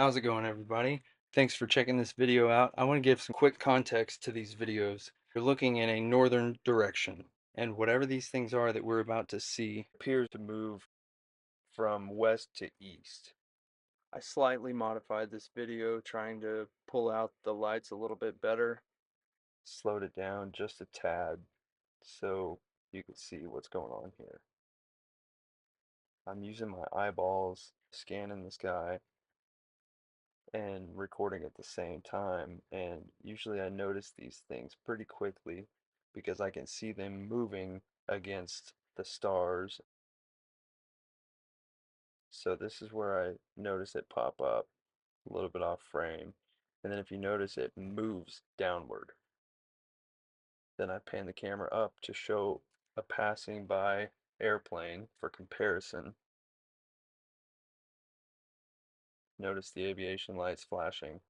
How's it going, everybody? Thanks for checking this video out. I want to give some quick context to these videos. You're looking in a northern direction, and whatever these things are that we're about to see appears to move from west to east. I slightly modified this video trying to pull out the lights a little bit better, slowed it down just a tad so you can see what's going on here. I'm using my eyeballs, scanning the sky, and recording at the same time, and usually I notice these things pretty quickly because I can see them moving against the stars. So this is where I notice it pop up a little bit off frame, and then if you notice it moves downward. Then I pan the camera up to show a passing by airplane for comparison. Notice the aviation lights flashing.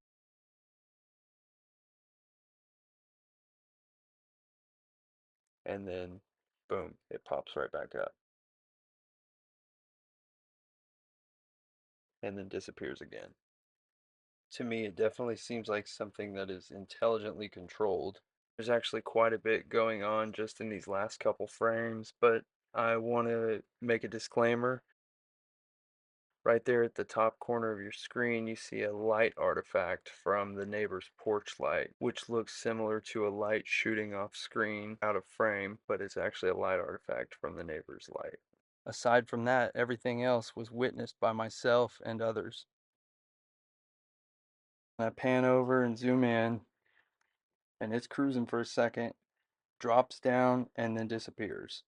And then boom, it pops right back up and then disappears again. To me, it definitely seems like something that is intelligently controlled. There's actually quite a bit going on just in these last couple frames, but I want to make a disclaimer. Right there at the top corner of your screen, you see a light artifact from the neighbor's porch light, which looks similar to a light shooting off screen out of frame, but it's actually a light artifact from the neighbor's light. Aside from that, everything else was witnessed by myself and others. I pan over and zoom in, and it's cruising for a second, drops down, and then disappears.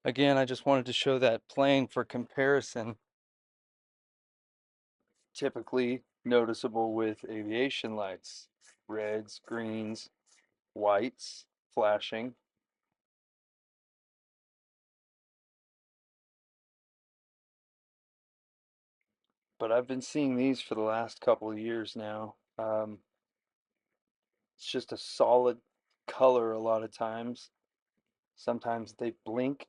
Again, I just wanted to show that plane for comparison. Typically noticeable with aviation lights, reds, greens, whites flashing. But I've been seeing these for the last couple of years now. It's just a solid color a lot of times. Sometimes they blink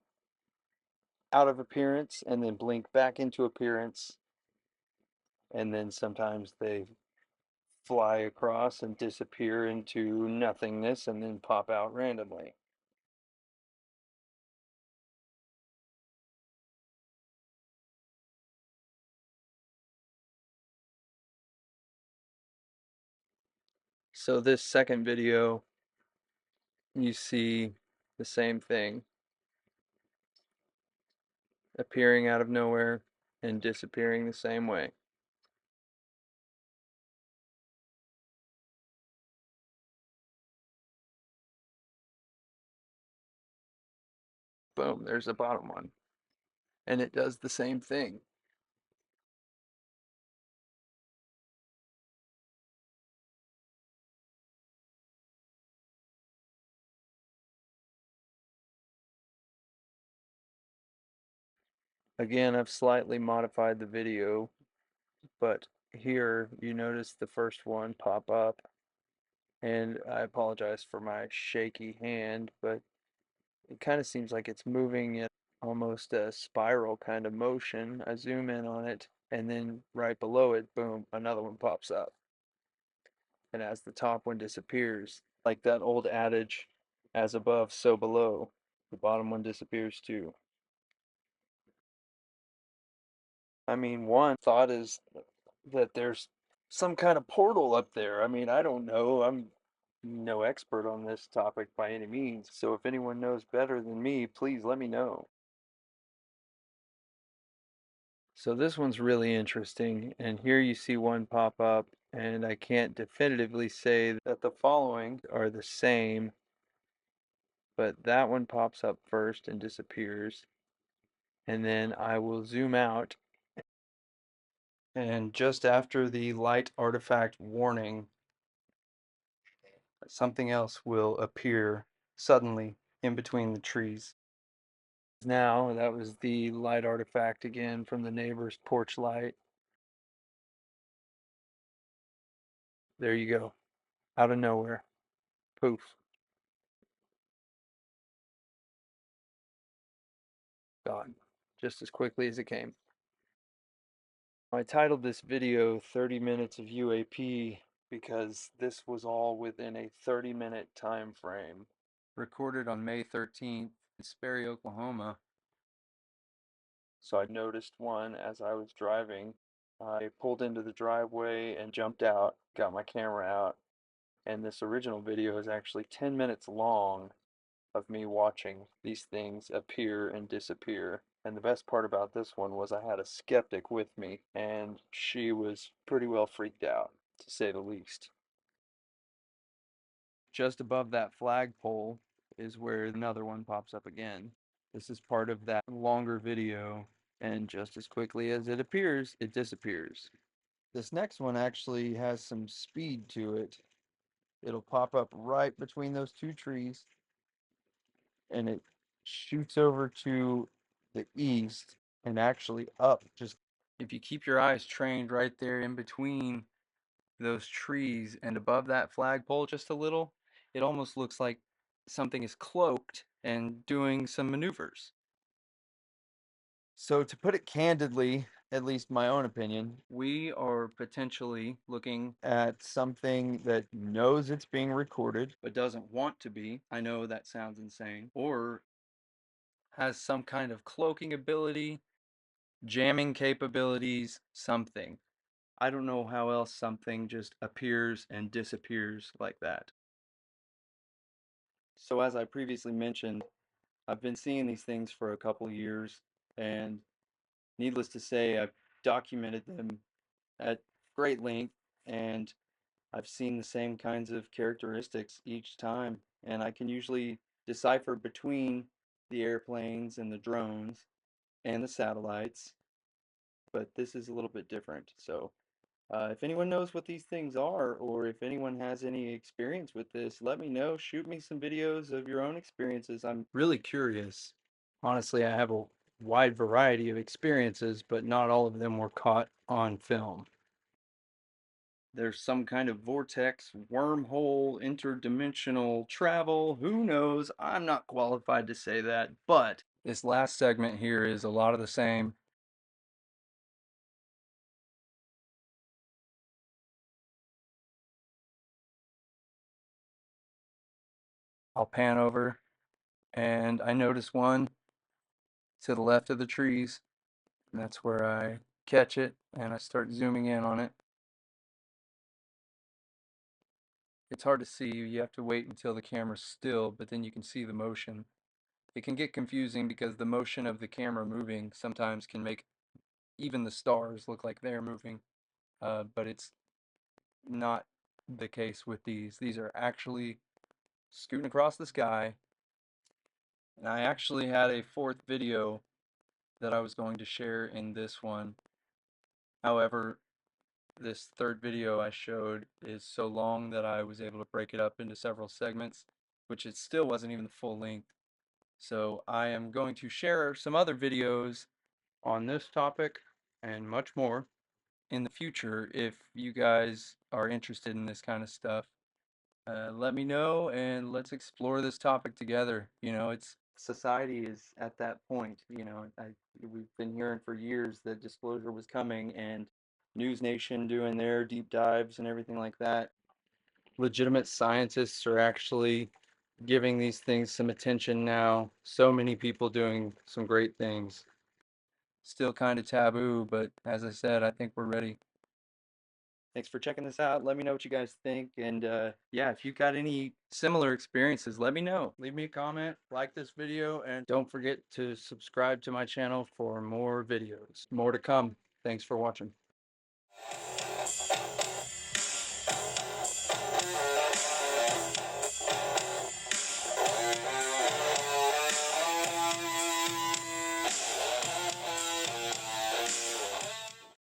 out of appearance and then blink back into appearance, and then sometimes they fly across and disappear into nothingness and then pop out randomly. So this second video, you see the same thing appearing out of nowhere and disappearing the same way. Boom, there's the bottom one. And it does the same thing. Again, I've slightly modified the video, but here you notice the first one pop up, and I apologize for my shaky hand, but it kind of seems like it's moving in almost a spiral kind of motion. I zoom in on it, and then right below it, boom, another one pops up. And as the top one disappears, like that old adage, as above, so below, the bottom one disappears too. I mean, one thought is that there's some kind of portal up there. I mean, I don't know. I'm no expert on this topic by any means. So if anyone knows better than me, please let me know. So this one's really interesting. And here you see one pop up, and I can't definitively say that the following are the same, but that one pops up first and disappears. And then I will zoom out. And just after the light artifact warning, something else will appear suddenly in between the trees. Now, that was the light artifact again from the neighbor's porch light. There you go. Out of nowhere. Poof. Gone. Just as quickly as it came. I titled this video 30 minutes of UAP because this was all within a 30-minute time frame. Recorded on May 13th in Sperry, Oklahoma. So I noticed one as I was driving. I pulled into the driveway and jumped out, got my camera out, and this original video is actually 10 minutes long of me watching these things appear and disappear. And the best part about this one was I had a skeptic with me, and she was pretty well freaked out, to say the least. Just above that flagpole is where another one pops up again. This is part of that longer video, and just as quickly as it appears, it disappears. This next one actually has some speed to it. It'll pop up right between those two trees, and it shoots over to the east and actually up. Just if you keep your eyes trained right there in between those trees and above that flagpole just a little, it almost looks like something is cloaked and doing some maneuvers. So to put it candidly, at least my own opinion, we are potentially looking at something that knows it's being recorded but doesn't want to be. I know that sounds insane. Or has some kind of cloaking ability, jamming capabilities, something. I don't know how else something just appears and disappears like that. So as I previously mentioned, I've been seeing these things for a couple of years, and needless to say, I've documented them at great length, and I've seen the same kinds of characteristics each time, and I can usually decipher between the airplanes and the drones and the satellites, but this is a little bit different. So if anyone knows what these things are, or if anyone has any experience with this, let me know. Shoot me some videos of your own experiences. I'm really curious. Honestly, I have a wide variety of experiences, but not all of them were caught on film. There's some kind of vortex, wormhole, interdimensional travel. Who knows? I'm not qualified to say that, but this last segment here is a lot of the same. I'll pan over, and I notice one to the left of the trees, and that's where I catch it and I start zooming in on it. It's hard to see. You have to wait until the camera's still, but then you can see the motion. It can get confusing because the motion of the camera moving sometimes can make even the stars look like they're moving, but it's not the case with these. These are actually scooting across the sky, and I actually had a fourth video that I was going to share in this one. However, this third video I showed is so long that I was able to break it up into several segments, which it still wasn't even the full length. So I am going to share some other videos on this topic and much more in the future. If you guys are interested in this kind of stuff, let me know and let's explore this topic together. You know, it's society is at that point. You know, we've been hearing for years that disclosure was coming, and News Nation doing their deep dives and everything like that. Legitimate scientists are actually giving these things some attention now. So many people doing some great things. Still kind of taboo, but as I said, I think we're ready. Thanks for checking this out. Let me know what you guys think. And yeah, if you've got any similar experiences, let me know. Leave me a comment, like this video, and don't forget to subscribe to my channel for more videos. More to come. Thanks for watching.